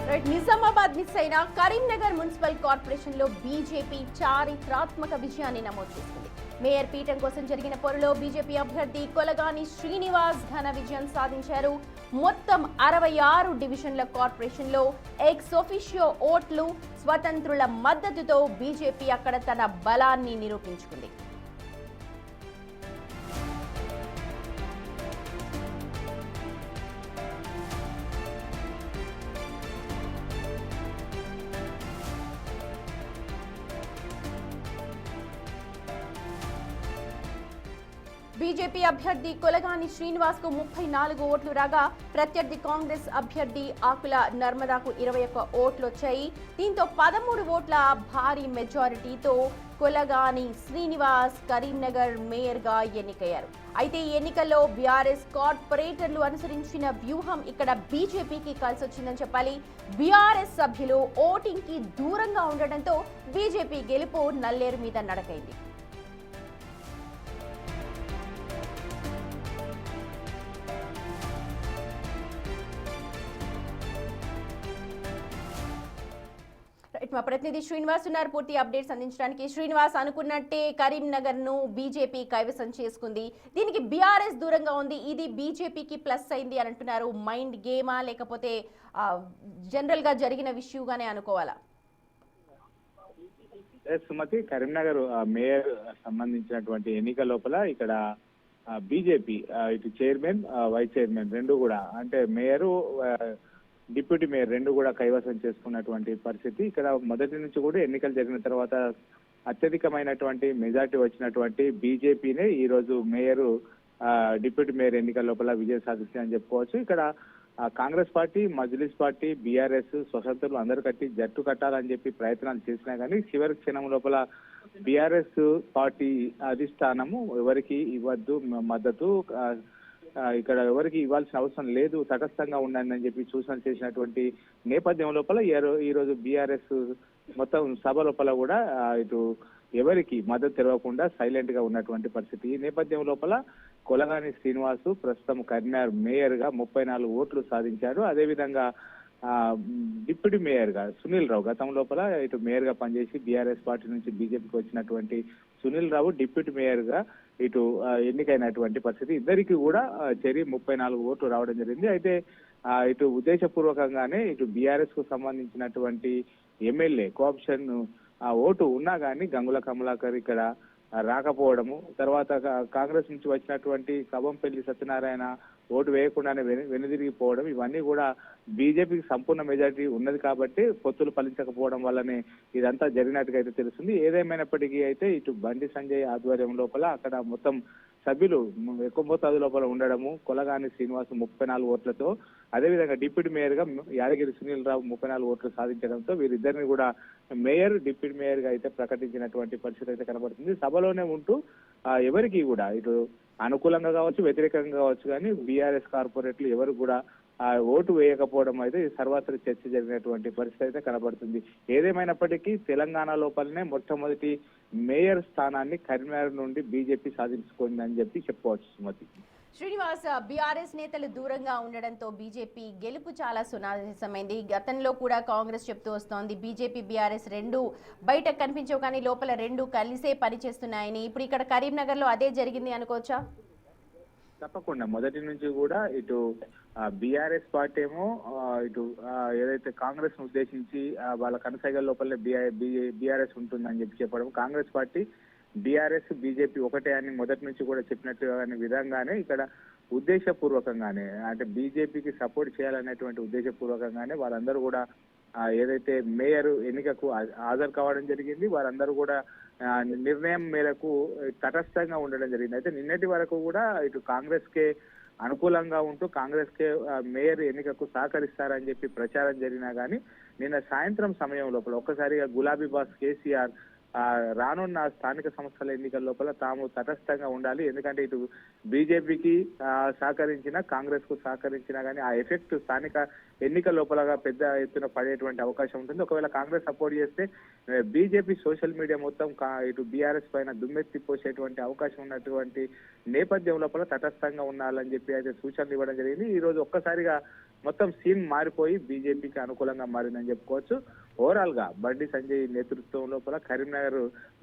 Nizamabad miss అయిన Karimnagar municipal corporation లో BJP చారిత్రాత్మక విజయాన్ని నమోదు చేసింది. మేయర్ పీఠం కోసం జరిగిన పోరులో బీజేపీ అభ్యర్థి కొలగాని శ్రీనివాస్ ఘన విజయం సాధించారు. మొత్తం 66 డివిజన్ల కార్పొరేషన్ లో ఎక్స్ ఒఫిషియో ఓట్లు స్వతంత్రుల మద్దతుతో బీజేపీ అక్కడ తన బలాన్ని నిరూపించుకుంది. బీజేపీ అభ్యర్థి కొలగాని శ్రీనివాస్ కు 34 ఓట్లు రాగా ప్రత్యర్థి కాంగ్రెస్ అభ్యర్థి ఆకుల నర్మదాకు 21 ఓట్లు వచ్చాయి. దీంతో 13 ఓట్ల భారీ మెజారిటీతో కొలగాని శ్రీనివాస్ కరీంనగర్ మేయర్ గా ఎన్నికయ్యారు. అయితే ఈ ఎన్నికల్లో బీఆర్ఎస్ కార్పొరేటర్లు అనుసరించిన వ్యూహం ఇక్కడ బీజేపీకి కలిసొచ్చిందని చెప్పాలి. బీఆర్ఎస్ సభ్యులు ఓటింగ్ కి దూరంగా ఉండటంతో బీజేపీ గెలుపు నల్లేరు మీద నడకైంది. మా ప్రతినిధి శ్రీనివాస్ ఉన్నారు పూర్తి అప్డేట్స్ అందించడానికి. శ్రీనివాస్, అనుకున్నట్టే కరీంనగర్ ను బీజేపీ కైవసం చేసుకుంది. దీనికి బీఆర్ఎస్ దూరంగా ఉంది. ఇది బీజేపీకి ప్లస్ అయింది అని అంటున్నారు. మైండ్ గేమా లేకపోతే జనరల్ గా జరిగిన విషయంగానే అనుకోవాలా? సుమతి, కరీంనగర్ మేయర్ సంబంధించినటువంటి ఎన్నిక లోపల ఇక్కడ బీజేపీ ఇటు చైర్మన్ వైస్ చైర్మన్ రెండు కూడా, అంటే మేయరు డిప్యూటీ మేయర్ రెండు కూడా కైవసం చేసుకున్నటువంటి పరిస్థితి. ఇక్కడ మొదటి నుంచి కూడా ఎన్నికలు జరిగిన తర్వాత అత్యధికమైనటువంటి మెజార్టీ వచ్చినటువంటి బీజేపీనే ఈ రోజు మేయర్ డిప్యూటీ మేయర్ ఎన్నికల లోపల విజయం సాధించిందని చెప్పుకోవచ్చు. ఇక్కడ కాంగ్రెస్ పార్టీ, మజ్లిస్ పార్టీ, బీఆర్ఎస్ స్వతంత్రులు అందరూ జట్టు కట్టాలని చెప్పి ప్రయత్నాలు చేసినా కానీ చివరి క్షణం లోపల బీఆర్ఎస్ పార్టీ అధిష్టానము ఎవరికి ఇవ్వద్దు మద్దతు, ఇక్కడ ఎవరికి ఇవ్వాల్సిన అవసరం లేదు, తటస్థంగా ఉండండి అని చెప్పి సూచనలు చేసినటువంటి నేపథ్యం లోపల ఈ రోజు బీఆర్ఎస్ మొత్తం సభ లోపల కూడా ఇటు ఎవరికి మద్దతు తెలవకుండా సైలెంట్ గా ఉన్నటువంటి పరిస్థితి. ఈ నేపథ్యం లోపల కొలగాని శ్రీనివాసు ప్రస్తుతం కరీంనగర్ మేయర్ గా 34 ఓట్లు సాధించారు. అదేవిధంగా డిప్యూటీ మేయర్ గా సునీల్ రావు, గతం లోపల ఇటు మేయర్ గా పనిచేసి బీఆర్ఎస్ పార్టీ నుంచి బీజేపీకి వచ్చినటువంటి సునీల్ రావు డిప్యూటీ మేయర్ గా ఇటు ఎన్నికైనటువంటి పరిస్థితి. ఇద్దరికి కూడా 34 ఓట్లు రావడం జరిగింది. అయితే ఇటు ఉద్దేశపూర్వకంగానే ఇటు బీఆర్ఎస్ కు సంబంధించినటువంటి ఎమ్మెల్యే కోఆప్షన్ ఓటు ఉన్నా కానీ గంగుల కమలాకర్ ఇక్కడ రాకపోవడము, తర్వాత కాంగ్రెస్ నుంచి వచ్చినటువంటి కవంపల్లి సత్యనారాయణ ఓటు వేయకుండానే వెనుదిరిగిపోవడం, ఇవన్నీ కూడా బీజేపీకి సంపూర్ణ మెజారిటీ ఉన్నది కాబట్టి పొత్తులు ఫలించకపోవడం వల్లనే ఇదంతా జరిగినట్టుగా అయితే తెలుస్తుంది. ఏదేమైనప్పటికీ అయితే ఇటు బండి సంజయ్ ఆధ్వర్యం లోపల అక్కడ మొత్తం సభ్యులు ఎక్కువ మోతాదు లోపల ఉండడము, కొలగాని శ్రీనివాస్ 34 ఓట్లతో, అదేవిధంగా డిప్యూటీ మేయర్ గా యాదగిరి సునీల్ రావు 34 ఓట్లు సాధించడంతో వీరిద్దరిని కూడా మేయర్, డిప్యూటీ మేయర్ గా అయితే ప్రకటించినటువంటి పరిస్థితి అయితే కనబడుతుంది. సభలోనే ఉంటూ ఎవరికి కూడా ఇటు అనుకూలంగా కావచ్చు, వ్యతిరేకంగా కావచ్చు, కానీ బీఆర్ఎస్ కార్పొరేట్లు ఎవరు కూడా ఓటు వేయకపోవడం అయితే సర్వత్ర చర్చ జరిగినటువంటి పరిస్థితి అయితే కనబడుతుంది. ఏదేమైనప్పటికీ తెలంగాణ లోపలనే మొట్టమొదటి మేయర్ స్థానాన్ని కరీంనగర్ నుండి బీజేపీ సాధించుకుందని చెప్పి చెప్పుకోవచ్చు. సుమతి, శ్రీనివాస్, బీఆర్ఎస్ నేతలు దూరంగా ఉండడంతో బీజేపీ గెలుపు చాలా సునాయాసమైంది. గతంలో కూడా కాంగ్రెస్ చెప్తూ వస్తోంది బీజేపీ బీఆర్ఎస్ రెండు బయట కనిపించవు కానీ లోపల రెండు కలిసే పనిచేస్తున్నాయని. ఇప్పుడు ఇక్కడ కరీంనగర్ లో అదే జరిగింది అనుకోవచ్చా? తప్పకుండా మొదటి నుంచి కూడా ఇటు బీఆర్ఎస్ పార్టీ ఏమో ఇటు ఏదైతే కాంగ్రెస్ ను ఉద్దేశించి వాళ్ళ కనసాగల లోపలే బీఆర్ఎస్ ఉంటుందని చెప్పడం, కాంగ్రెస్ పార్టీ బీఆర్ఎస్ బీజేపీ ఒకటే అని మొదటి నుంచి కూడా చెప్పినట్టు విధంగానే ఇక్కడ ఉద్దేశపూర్వకంగానే, అంటే బీజేపీకి సపోర్ట్ చేయాలనేటువంటి ఉద్దేశపూర్వకంగానే వారందరూ కూడా ఏదైతే మేయర్ ఎన్నికకు హాజరు కావడం జరిగింది. వారందరూ కూడా నిర్ణయం మేరకు తటస్థంగా ఉండడం జరిగింది. అయితే నిన్నటి వరకు కూడా ఇటు కాంగ్రెస్ కే అనుకూలంగా ఉంటూ కాంగ్రెస్ కే మేయర్ ఎన్నికకు సహకరిస్తారని చెప్పి ప్రచారం జరిగినా కానీ నిన్న సాయంత్రం సమయం లోపల ఒక్కసారిగా గులాబీ బాస్ కేసీఆర్ రానున్న స్థానిక సంస్థల ఎన్నికల లోపల తాము తటస్థంగా ఉండాలి, ఎందుకంటే ఇటు బీజేపీకి సహకరించినా కాంగ్రెస్ కు సహకరించినా కానీ ఆ ఎఫెక్ట్ స్థానిక ఎన్నికల లోపలగా పెద్ద ఎత్తున పడేటువంటి అవకాశం ఉంటుంది. ఒకవేళ కాంగ్రెస్ సపోర్ట్ చేస్తే బీజేపీ సోషల్ మీడియా మొత్తం ఇటు బీఆర్ఎస్ పైన దుమ్మెత్తి పోసేటువంటి అవకాశం ఉన్నటువంటి నేపథ్యం లోపల తటస్థంగా ఉండాలని చెప్పి అయితే సూచనలు ఇవ్వడం జరిగింది. ఈ రోజు ఒక్కసారిగా మొత్తం సీన్ మారిపోయి బీజేపీకి అనుకూలంగా మారిందని చెప్పుకోవచ్చు. ఓవరాల్ గా బండి సంజయ్ నేతృత్వం లోపల కరీంనగర్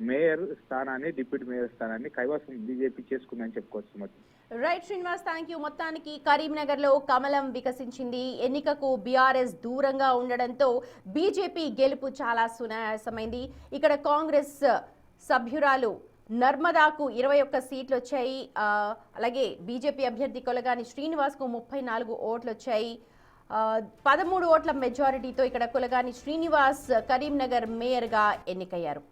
మేయర్ స్థానాన్ని, డిప్యూటీ మేయర్ స్థానాన్ని కైవసం బీజేపీ చేసుకుందని చెప్పుకోవచ్చు. మరి రైట్ శ్రీనివాస్, థ్యాంక్ యూ. మొత్తానికి కరీంనగర్ లో కమలం వికసించింది. ఎన్నికకు బీఆర్ఎస్ దూరంగా ఉండడంతో బీజేపీ గెలుపు చాలా సునాయాసమైంది. ఇక్కడ కాంగ్రెస్ సభ్యురాలు నర్మదాకు 21 సీట్లు వచ్చాయి. అలాగే బీజేపీ అభ్యర్థి కొలగాని శ్రీనివాస్కు 34 ఓట్లు వచ్చాయి. 13 ఓట్ల మెజారిటీతో ఇక్కడ కొలగాని శ్రీనివాస్ కరీంనగర్ మేయర్గా ఎన్నికయ్యారు.